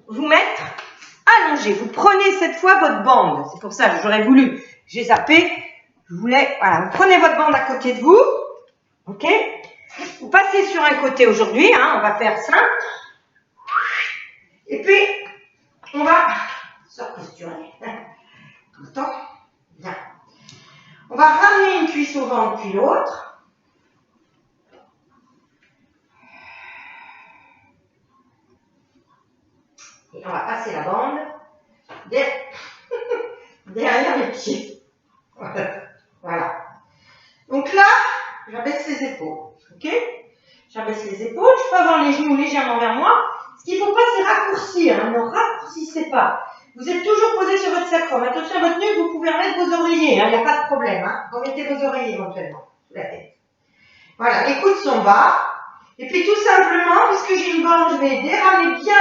vous mettre allongé. Vous prenez cette fois votre bande. C'est pour ça que j'aurais voulu, j'ai zappé. Je voulais, voilà, vous prenez votre bande à côté de vous. Ok? Vous passez sur un côté aujourd'hui, hein, on va faire ça. Et puis, on va se posturer. Tout le temps. Bien. On va ramener une cuisse au ventre puis l'autre. Et on va passer la bande derrière les pieds. Voilà. Donc là, j'abaisse les épaules. Ok? J'abaisse les épaules. Je peux avoir les genoux légèrement vers moi. Ce qu'il ne faut pas, c'est raccourcir. Hein. Ne raccourcissez pas. Vous êtes toujours posé sur votre sacrum. Attention à votre nuque, vous pouvez remettre vos oreillers. Il n'y a pas de problème. Hein. Remettez vos oreillers éventuellement sous la tête. Voilà, les coudes sont bas. Et puis tout simplement, puisque j'ai une bande, je vais aider. Ramenez bien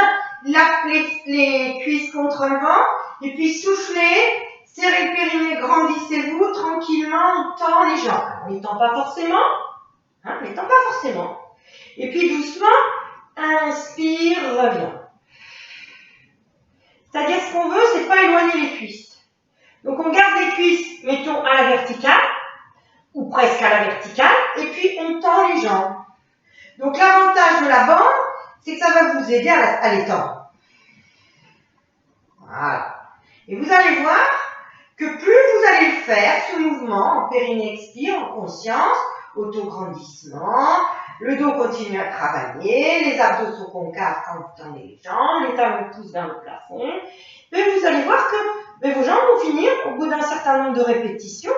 les cuisses contre le ventre. Et puis soufflez. Serrez le périnée, grandissez-vous. Tranquillement, on tend les jambes. On ne les tend pas forcément. Hein, on ne les tend pas forcément. Et puis doucement, inspire, reviens. C'est-à-dire ce qu'on veut, c'est pas éloigner les cuisses. Donc on garde les cuisses, mettons à la verticale, ou presque à la verticale, et puis on tend les jambes. Donc l'avantage de la bande, c'est que ça va vous aider à les tendre. Voilà. Et vous allez voir que plus vous allez le faire, ce mouvement, en périnée expire, en conscience, autograndissement, le dos continue à travailler, les abdos sont concaves quand vous tendez les jambes, les talons poussent vers le plafond. Mais vous allez voir que vos jambes vont finir, au bout d'un certain nombre de répétitions,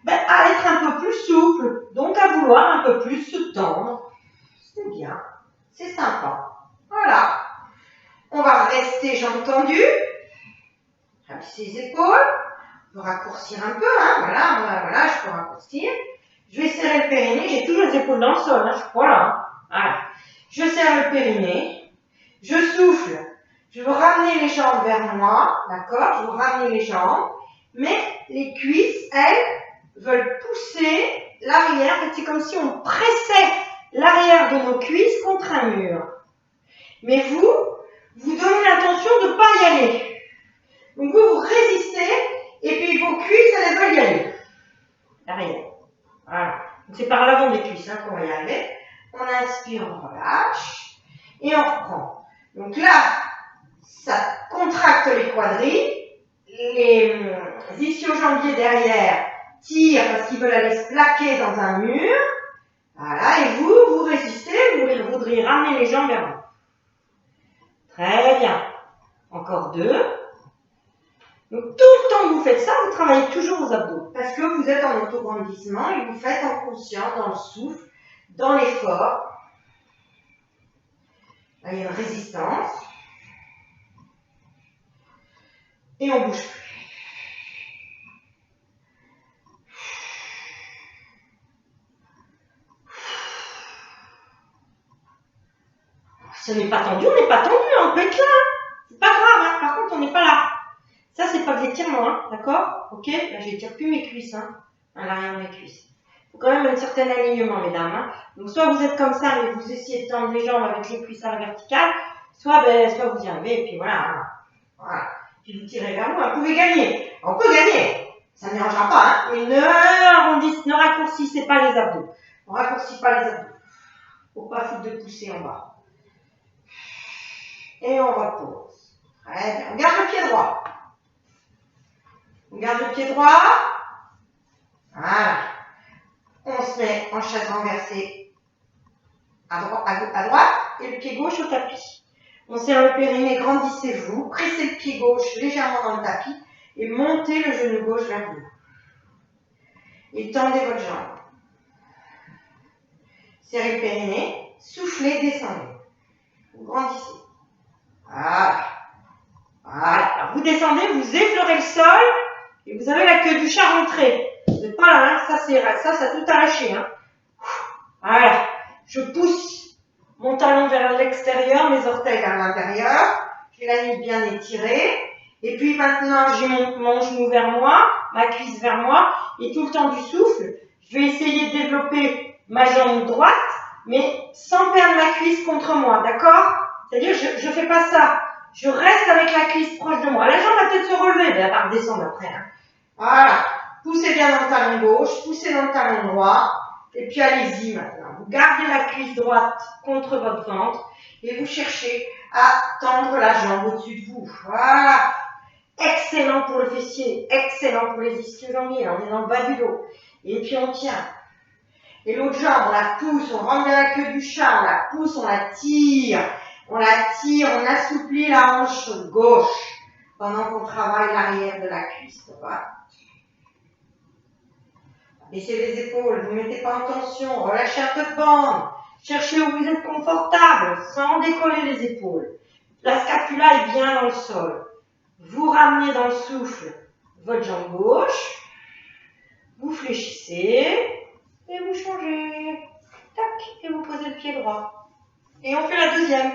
à être un peu plus souples, donc à vouloir un peu plus se tendre. C'est bien, c'est sympa. Voilà. On va rester jambes tendues, rabaisser les épaules, on peut raccourcir un peu, hein, voilà, je peux raccourcir. Je vais serrer le périnée, j'ai toujours les épaules dans le sol, hein, je suis pas là. Hein. Voilà. Je serre le périnée, je souffle, je veux ramener les jambes vers moi, d'accord? Je veux ramener les jambes, mais les cuisses, elles, veulent pousser l'arrière. C'est comme si on pressait l'arrière de nos cuisses contre un mur. Mais vous donnez l'intention de ne pas y aller. Donc vous résistez, et puis vos cuisses, elles veulent y aller. L'arrière. Voilà. C'est par l'avant des cuisses hein, qu'on va y arriver. On inspire, on relâche. Et on reprend. Donc là, ça contracte les quadrilles. Les ischio-jambiers derrière tirent parce qu'ils veulent aller se plaquer dans un mur. Voilà. Et vous résistez. Vous voudriez ramener les jambes vers vous. Très bien. Encore 2. Donc tout le temps que vous faites ça, vous travaillez toujours aux abdos. Parce que vous êtes en autograndissement et vous faites en conscience, dans le souffle, dans l'effort. Là, il y a une résistance. Et on bouge plus. Ce n'est pas tendu, on n'est pas tendu, on peut être là. C'est pas grave, hein. Par contre, on n'est pas là. Ça, c'est pas de l'étirement, hein. D'accord? Ok? Là, j'étire plus mes cuisses, hein. À l'arrière de mes cuisses. Il faut quand même un certain alignement, mesdames. Hein. Donc, soit vous êtes comme ça, mais vous essayez de tendre les jambes avec les cuisses à la verticale, soit vous y arrivez, et puis voilà. Voilà. Puis vous tirez vers vous, vous pouvez gagner. On peut gagner. Ça ne dérangera pas, hein. Mais ne raccourcissez pas les abdos. On ne raccourcit pas les abdos. Faut pas foutre de pousser en bas. Et on repose. Très bien. On garde le pied droit. On garde le pied droit. Voilà. On se met en chaise renversée à droite et le pied gauche au tapis. On serre le périnée, grandissez-vous. Pressez le pied gauche légèrement dans le tapis et montez le genou gauche vers vous. Et tendez votre jambe. Serrez le périnée, soufflez, descendez. Vous grandissez. Voilà. Voilà. Alors vous descendez, vous effleurez le sol et vous avez la queue du chat rentrée. Vous n'êtes pas là, hein. Ça tout arraché. Hein. Voilà. Je pousse mon talon vers l'extérieur, mes orteils vers l'intérieur. J'ai la nuque bien étirée. Et puis maintenant, j'ai mon genou vers moi, ma cuisse vers moi. Et tout le temps du souffle, je vais essayer de développer ma jambe droite, mais sans perdre ma cuisse contre moi. D'accord? C'est-à-dire, je ne fais pas ça. Je reste avec la cuisse proche de moi. La jambe va peut-être se relever, mais elle va redescendre après. Hein. Voilà. Poussez bien dans le talon gauche, poussez dans le talon droit. Et puis allez-y maintenant. Vous gardez la cuisse droite contre votre ventre et vous cherchez à tendre la jambe au-dessus de vous. Voilà. Excellent pour le fessier, excellent pour les ischio-jambiers. On est dans le bas du dos. Et puis on tient. Et l'autre jambe, on la pousse, on rentre dans la queue du chat, on la pousse, on la tire. On assouplit la hanche gauche pendant qu'on travaille l'arrière de la cuisse. Voilà. Baissez les épaules, ne vous mettez pas en tension, relâchez un peu de bande. Cherchez où vous êtes confortable, sans décoller les épaules. La scapula est bien dans le sol. Vous ramenez dans le souffle votre jambe gauche. Vous fléchissez et vous changez. Tac, et vous posez le pied droit. Et on fait la deuxième.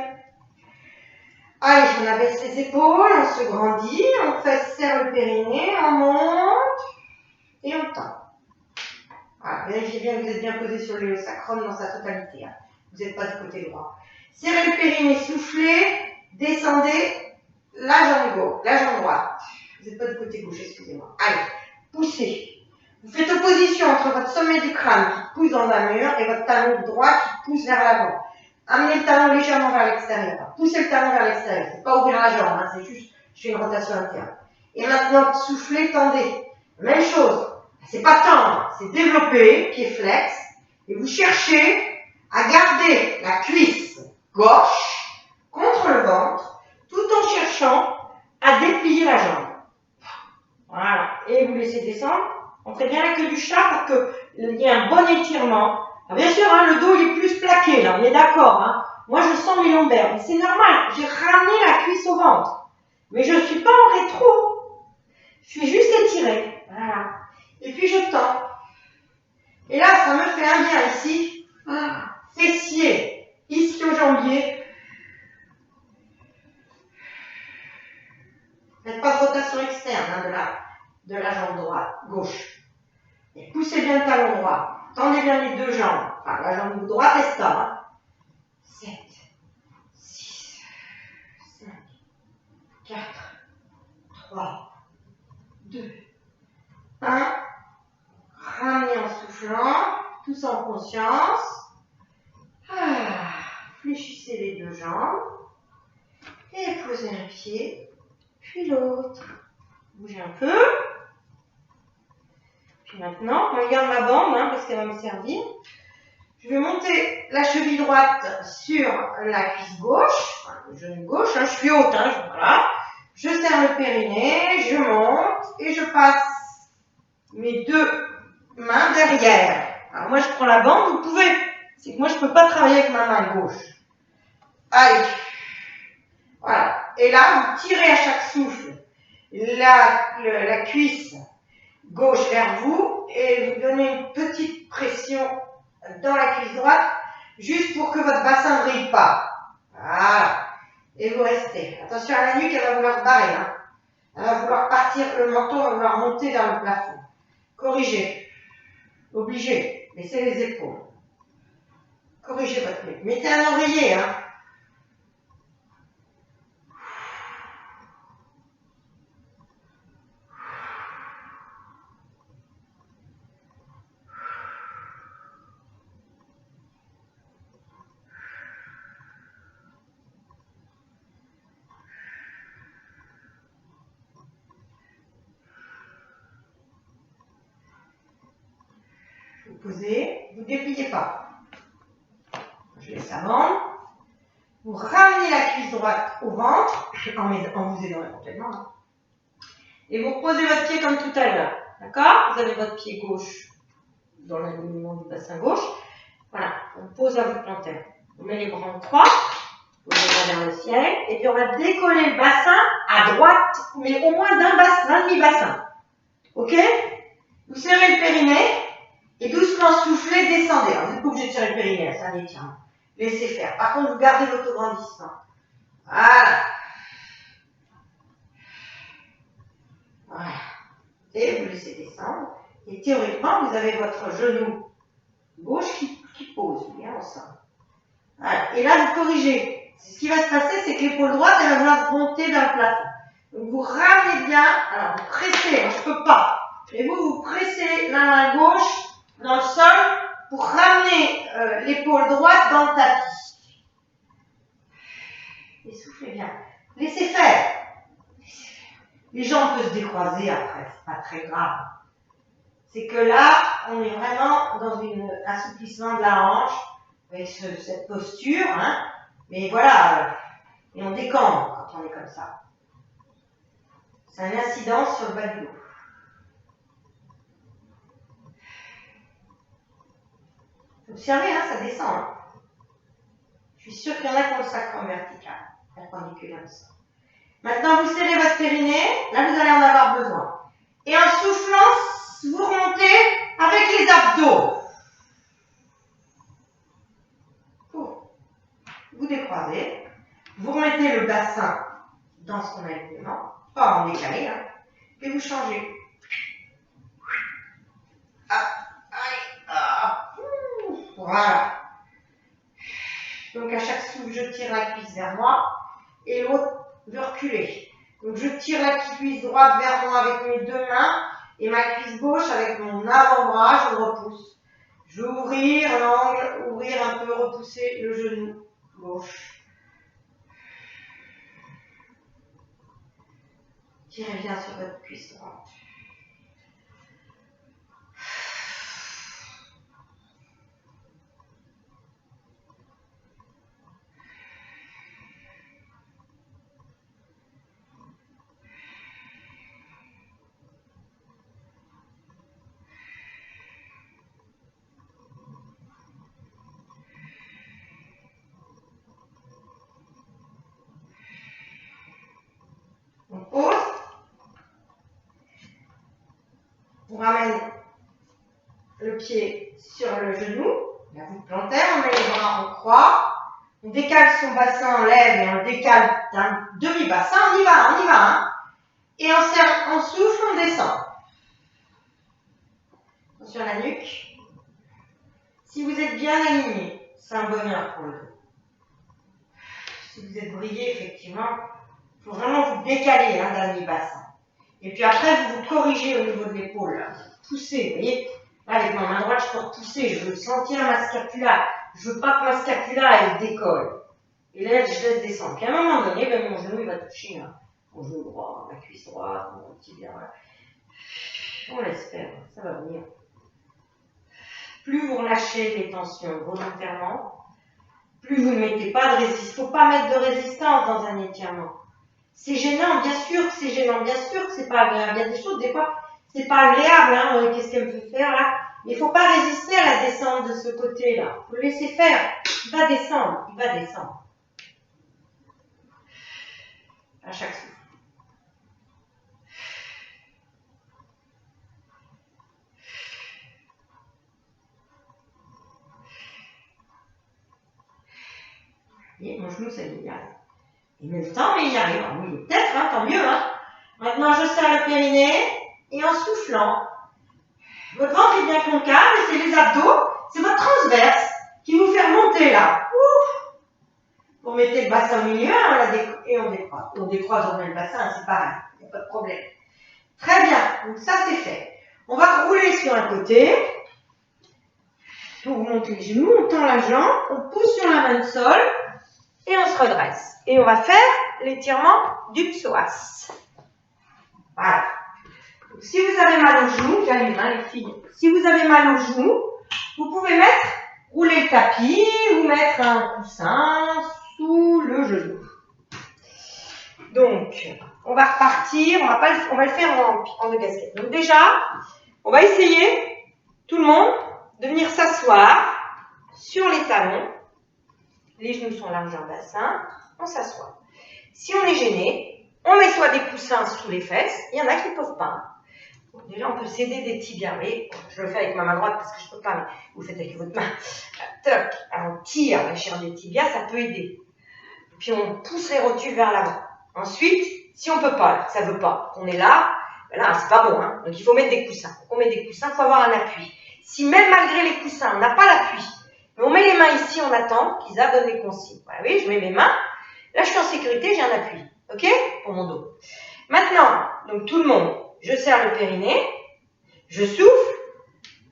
Allez, on abaisse les épaules, on se grandit, on serre le périnée, on monte et on tend. Voilà, vérifiez bien que vous êtes bien posé sur le sacrum dans sa totalité. Hein. Vous n'êtes pas du côté droit. Serrez le périnée, soufflez, descendez la jambe gauche, la jambe droite. Vous n'êtes pas du côté gauche, excusez-moi. Allez, poussez. Vous faites opposition entre votre sommet du crâne qui pousse dans un mur et votre talon droit qui pousse vers l'avant. Amenez le talon légèrement vers l'extérieur. Poussez le talon vers l'extérieur. C'est pas ouvrir la jambe, hein, c'est juste, je fais une rotation interne. Et maintenant, soufflez, tendez. Même chose. C'est pas tendre, c'est développer, pied flex. Et vous cherchez à garder la cuisse gauche contre le ventre, tout en cherchant à déplier la jambe. Voilà. Et vous laissez descendre. On fait bien la queue du chat pour qu'il y ait un bon étirement. Alors bien sûr, hein, le dos il est plus plaqué, là, on est d'accord. Hein. Moi, je sens mes lombaires, mais c'est normal. J'ai ramené la cuisse au ventre. Mais je ne suis pas en rétro. Je suis juste étirée. Voilà. Et puis, je tends. Et là, ça me fait un bien ici. Fessier, ischio-jambier. Faites pas de rotation externe hein, de la jambe droite, gauche. Et poussez bien le talon droit. Tendez bien les deux jambes. Enfin, la jambe droite est stable. Hein. 7, 6, 5, 4, 3, 2, 1. Ramenez en soufflant, tous en conscience. Fléchissez les deux jambes. Et posez un pied, puis l'autre. Bougez un peu. Puis maintenant, on garde ma bande hein, parce qu'elle va me servir. Je vais monter la cheville droite sur la cuisse gauche, enfin, le genou gauche, hein, je suis haute, hein, voilà. Je serre le périnée, je monte et je passe mes deux mains derrière. Alors moi je prends la bande, vous pouvez, c'est que moi je ne peux pas travailler avec ma main gauche. Allez, voilà. Et là, vous tirez à chaque souffle la cuisse gauche vers vous et vous donnez une petite pression dans la cuisse droite, juste pour que votre bassin ne brille pas. Voilà. Et vous restez. Attention à la nuque, elle va vouloir se barrer. Hein. Elle va vouloir partir, le menton va vouloir monter vers le plafond. Corrigez. Obligé. Laissez les épaules. Corrigez votre nuque. Mettez un oreiller. Hein. Vous posez, vous ne dépliez pas. Je laisse la bande. Vous ramenez la cuisse droite au ventre, en vous aidant éventuellement. Hein. Et vous reposez votre pied comme tout à l'heure. D'accord? Vous avez votre pied gauche dans l'alignement du bassin gauche. Voilà, on pose la voûte plantaire. On met les bras en croix, vous les vers le ciel, et puis on va décoller le bassin à droite, mais au moins d'un demi-bassin. Ok? Vous serrez le périnée, et doucement soufflez, descendez. Alors, vous n'êtes pas obligé de serrer le périnée, c'est un étirement. Laissez faire. Par contre, vous gardez l'autograndissement. Voilà. Voilà. Et vous laissez descendre. Et théoriquement, vous avez votre genou gauche qui pose bien ensemble. Voilà. Et là, vous corrigez. Ce qui va se passer, c'est que l'épaule droite, elle va vouloir monter vers le plafond. Donc vous ramenez bien, alors vous pressez, moi je peux pas, mais vous pressez la main gauche dans le sol pour ramener l'épaule droite dans le tapis. Et soufflez bien. Laissez faire. Les jambes peuvent se décroiser après, c'est pas très grave. C'est que là, on est vraiment dans un assouplissement de la hanche avec cette posture, hein. Mais voilà, et on décambre quand on est comme ça. C'est un incident sur le bas du dos. Observez, hein, ça descend. Hein. Je suis sûre qu'il y en a qui ont le sacrum vertical, perpendiculaire au sol. Maintenant, vous serrez votre périnée, là vous allez en avoir besoin. Et en soufflant, vous remontez avec les abdos. Vous décroisez, vous remettez le bassin dans son alignement, pas en décalé, hein, et vous changez. Voilà. Donc à chaque souffle, je tire la cuisse vers moi et l'autre veut reculer. Donc je tire la cuisse droite vers moi avec mes deux mains et ma cuisse gauche avec mon avant-bras, je le repousse. Je vais ouvrir l'angle, ouvrir un peu, repousser le genou gauche. Tirez bien sur votre cuisse droite. On pose. On ramène le pied sur le genou, la voûte plantaire, on met les bras en croix, on décale son bassin, on lève et on le décale d'un demi-bassin, on y va, hein. Et on souffle, on descend. Sur la nuque. Si vous êtes bien aligné, c'est un bonheur pour le dos. Si vous êtes brillé, effectivement, il faut vraiment vous décaler d'un demi-bassin. Et puis après, vous vous corrigez au niveau de l'épaule. Vous poussez, vous voyez. Là, avec ma main droite, je peux repousser. Je veux sentir ma scapula. Je veux pas que ma scapula, elle décolle. Et là, je laisse descendre. Puis à un moment donné, ben, mon genou, il va toucher mon genou droit, ma cuisse droite, mon tibia. Voilà. On l'espère, ça va venir. Plus vous relâchez les tensions volontairement, plus vous ne mettez pas de résistance. Il ne faut pas mettre de résistance dans un étirement. C'est gênant, bien sûr que c'est gênant, bien sûr que c'est pas agréable. Il y a des choses, des fois, c'est pas agréable, hein, qu'est-ce qu'elle me fait faire là. Mais il ne faut pas résister à la descente de ce côté-là. Il faut le laisser faire. Il va descendre, il va descendre. À chaque souffle. Et mon genou, ça y arrive. Il met le temps, mais il y arrive. Ah oui, peut-être, hein, tant mieux. Hein. Maintenant, je serre le périnée et en soufflant, votre ventre est bien concave et c'est les abdos, c'est votre transverse qui vous fait remonter là. Ouf. Vous mettez le bassin au milieu et on décroise. On décroise, on met le bassin, c'est pareil, il n'y a pas de problème. Très bien, donc ça c'est fait. On va rouler sur un côté. On remonte les genoux, on tend la jambe, on pousse sur la main de sol et on se redresse. Et on va faire l'étirement du psoas. Voilà. Donc, si vous avez mal au genou, j'allume les filles. Si vous avez mal au genou, vous pouvez rouler le tapis ou mettre un coussin sous le genou. Donc, on va repartir, on va le faire en deux casquettes. Donc déjà, on va essayer, tout le monde, de venir s'asseoir sur les talons. Les genoux sont largeur bassin, on s'assoit. Si on est gêné, on met soit des coussins sous les fesses, il y en a qui ne peuvent pas. Bon, déjà, on peut s'aider des tibias, mais je le fais avec ma main droite parce que je ne peux pas, mais vous le faites avec votre main. Toc, on tire la chair des tibias, ça peut aider. Puis on pousse les rotules vers l'avant. Ensuite, si on ne peut pas, ça ne veut pas, on est là, là, c'est pas bon, hein. Donc il faut mettre des coussins. On met des coussins, il faut avoir un appui. Si même malgré les coussins, on n'a pas l'appui, mais on met les mains ici, on attend qu'Isa donne les consignes. Voilà, oui, je mets mes mains, Là, je suis en sécurité, j'ai un appui. OK? Pour mon dos. Maintenant, donc tout le monde, je serre le périnée, je souffle,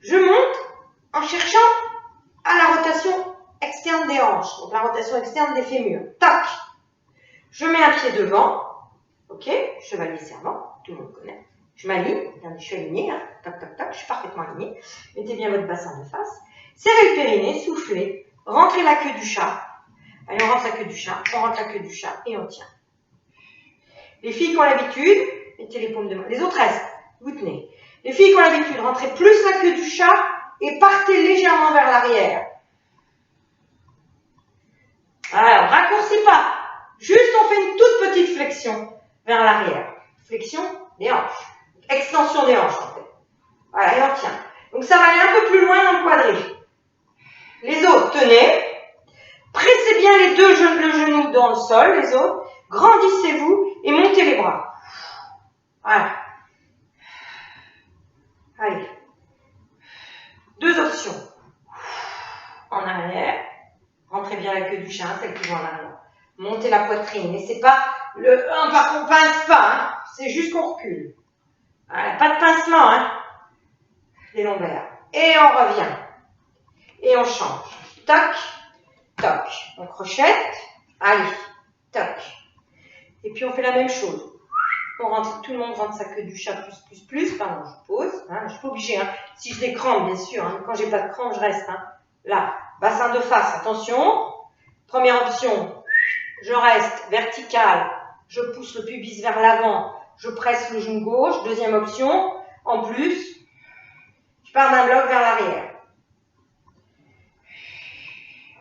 je monte en cherchant à la rotation externe des hanches, donc la rotation externe des fémurs. Tac! Je mets un pied devant, ok? Chevalier servant, tout le monde connaît. Je m'aligne, regardez, je suis alignée, hein. Tac, tac, tac, je suis parfaitement alignée. Mettez bien votre bassin de face. Serrez le périnée, soufflez, rentrez la queue du chat. Allez, on rentre la queue du chat, on rentre la queue du chat et on tient. Les filles qui ont l'habitude, mettez les paumes de main. Les autres restent, vous tenez. Les filles qui ont l'habitude, rentrez plus la queue du chat et partez légèrement vers l'arrière. Alors, raccourcis pas. Juste, on fait une toute petite flexion vers l'arrière. Flexion des hanches. Extension des hanches, en fait. Voilà, et on tient. Donc, ça va aller un peu plus loin dans le quadrille. Les autres, tenez. Pressez bien les deux le genou dans le sol, les autres. Grandissez-vous et montez les bras. Voilà. Allez. Deux options. En arrière. Rentrez bien la queue du chat, celle qui va en arrière. Montez la poitrine. Et c'est pas le 1 par qu'on pince pas, hein. C'est juste qu'on recule. Voilà, pas de pincement, hein. Les lombaires. Et on revient. Et on change. Toc, toc. On crochette. Allez, toc. Et puis on fait la même chose. On rentre, tout le monde rentre sa queue du chat plus. Pardon, je pose. Hein, je suis pas obligée. Hein. Si je les crampe, bien sûr. Hein. Quand j'ai pas de crampe, je reste. Hein. Là, bassin de face. Attention. Première option. Je reste vertical. Je pousse le pubis vers l'avant. Je presse le genou gauche. Deuxième option. En plus, je pars d'un bloc vers l'arrière.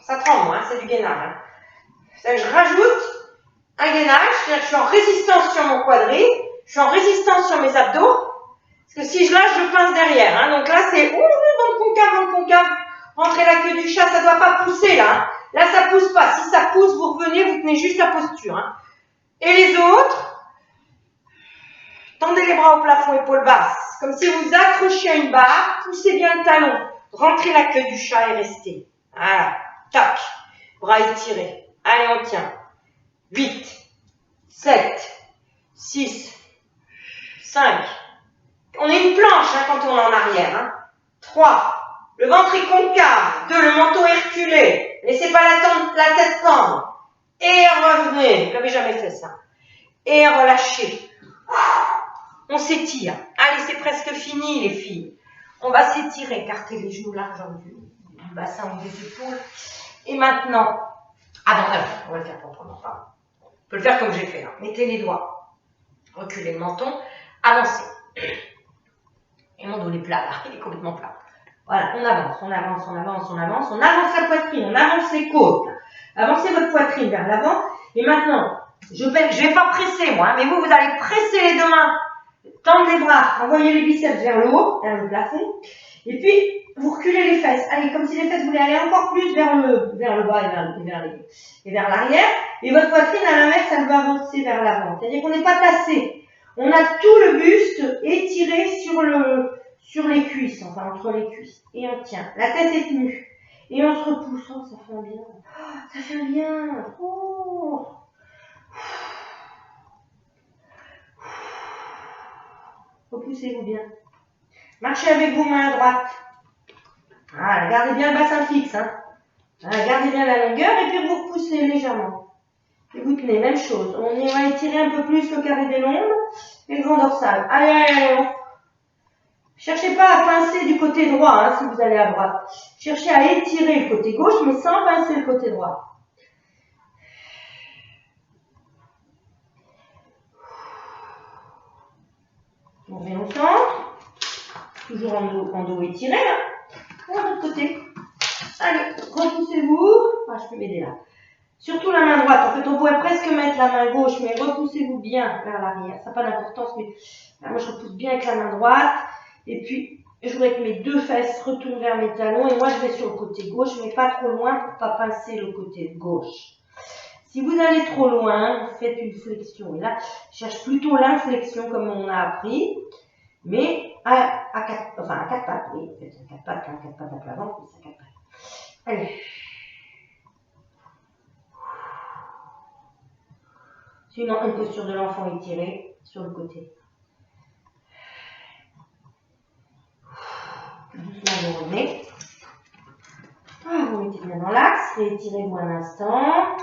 Ça tremble, hein, c'est du gainage. Hein. C'est-à-dire que je rajoute un gainage, c'est-à-dire que je suis en résistance sur mon quadrille, je suis en résistance sur mes abdos, parce que si je lâche, je pince derrière. Hein. Donc là, c'est ventre concave, rentrez la queue du chat, ça ne doit pas pousser là. Hein. Là, ça ne pousse pas. Si ça pousse, vous revenez, vous tenez juste la posture. Hein. Et les autres, tendez les bras au plafond, épaules basses, comme si vous accrochiez à une barre, poussez bien le talon, rentrez la queue du chat et restez. Voilà, tac, bras étirés. Allez, on tient. 8, 7, 6, 5. On est une planche hein, quand on est en arrière. Hein. 3. Le ventre est concave. 2. Le menton est reculé. Laissez pas la tête pendre. Et revenez. Vous n'avez jamais fait ça. Et relâchez. On s'étire. Allez, c'est presque fini les filles. On va s'étirer. Écarter les genoux larges du bassin ou des épaules. Et maintenant, on va le faire proprement. On peut le faire comme j'ai fait. Hein. Mettez les doigts. Reculez le menton. Avancez. Et mon dos est plat là. Il est complètement plat. Voilà, on avance. On avance la poitrine. On avance les côtes. Avancez votre poitrine vers l'avant. Et maintenant, je vais pas presser moi. Mais vous allez presser les deux mains. Tendre les bras. Envoyez les biceps vers le haut, vers le plafond. Et puis, vous reculez les fesses. Allez, comme si les fesses voulaient aller encore plus vers le bas et vers l'arrière. Et votre poitrine, à l'inverse, elle va avancer vers l'avant. C'est-à-dire qu'on n'est pas tassé. On a tout le buste étiré sur les cuisses, enfin entre les cuisses. Et on tient. La tête est tenue. Et on se repousse. Oh, ça fait un bien. Oh, ça fait un bien. Oh. Repoussez-vous bien. Marchez avec vos mains à droite. Voilà, gardez bien le bassin fixe. Hein. Voilà, gardez bien la longueur et puis vous repoussez légèrement. Et vous tenez, même chose. On va étirer un peu plus le carré des lombes et le grand dorsal. Allez. Cherchez pas à pincer du côté droit hein, si vous allez à droite. Cherchez à étirer le côté gauche mais sans pincer le côté droit. On revient au centre. Toujours en dos étiré. Là. Et de l'autre côté. Allez, repoussez-vous. Ah, je peux m'aider là. Surtout la main droite. En fait, on pourrait presque mettre la main gauche, mais repoussez-vous bien vers l'arrière. Ça n'a pas d'importance, mais là, moi, je repousse bien avec la main droite. Et puis, je voudrais que mes deux fesses retournent vers mes talons. Et moi, je vais sur le côté gauche, mais pas trop loin pour ne pas pincer le côté gauche. Si vous allez trop loin, vous faites une flexion. Et là, je cherche plutôt l'inflexion comme on a appris. Mais à quatre pattes, oui, peut-être à quatre pattes à plat ventre, mais c'est à quatre pattes. Allez. Sinon, une posture de l'enfant étirée sur le côté. Doucement, vous revenez. Vous mettez bien dans l'axe, réétirez-vous un instant.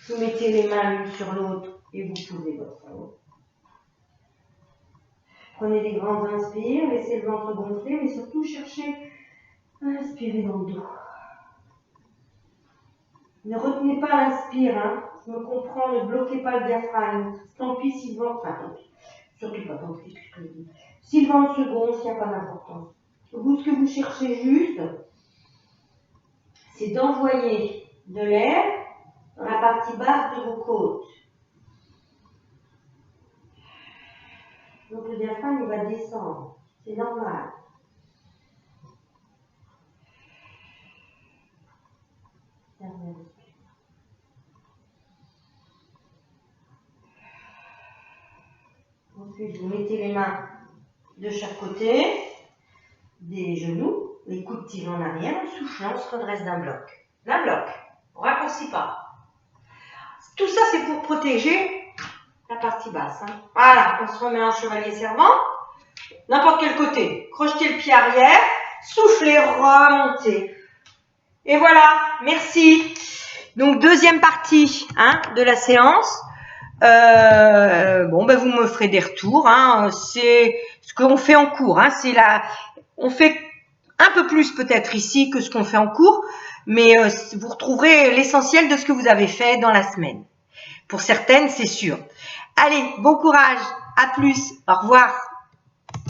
Vous mettez les mains l'une sur l'autre et vous posez votre dos. Prenez des grandes inspires, laissez le ventre gonfler, mais surtout cherchez à inspirer dans le dos. Ne retenez pas l'inspire, hein. Je me comprends, ne bloquez pas le diaphragme. Tant pis si le ventre, enfin tant pis, surtout pas tant pis, ce que je dis. Si le ventre se gonfle, il n'y a pas d'importance. Vous, ce que vous cherchez juste, c'est d'envoyer de l'air dans la partie basse de vos côtes. Donc le diaphragme, il va descendre. C'est normal. Ensuite, vous mettez les mains de chaque côté des genoux, les coudes tirés en arrière, en soufflant, on se redresse d'un bloc. D'un bloc. On ne raccourcit pas. Tout ça, c'est pour protéger la partie basse. Hein. Voilà, on se remet en chevalier servant. N'importe quel côté. Crochetez le pied arrière, soufflez, remontez. Et voilà, merci. Donc, deuxième partie de la séance. Bon, ben, vous me ferez des retours. Hein. C'est ce qu'on fait en cours. Hein. On fait un peu plus peut-être ici que ce qu'on fait en cours, mais vous retrouverez l'essentiel de ce que vous avez fait dans la semaine. Pour certaines, c'est sûr. Allez, bon courage. À plus. Au revoir.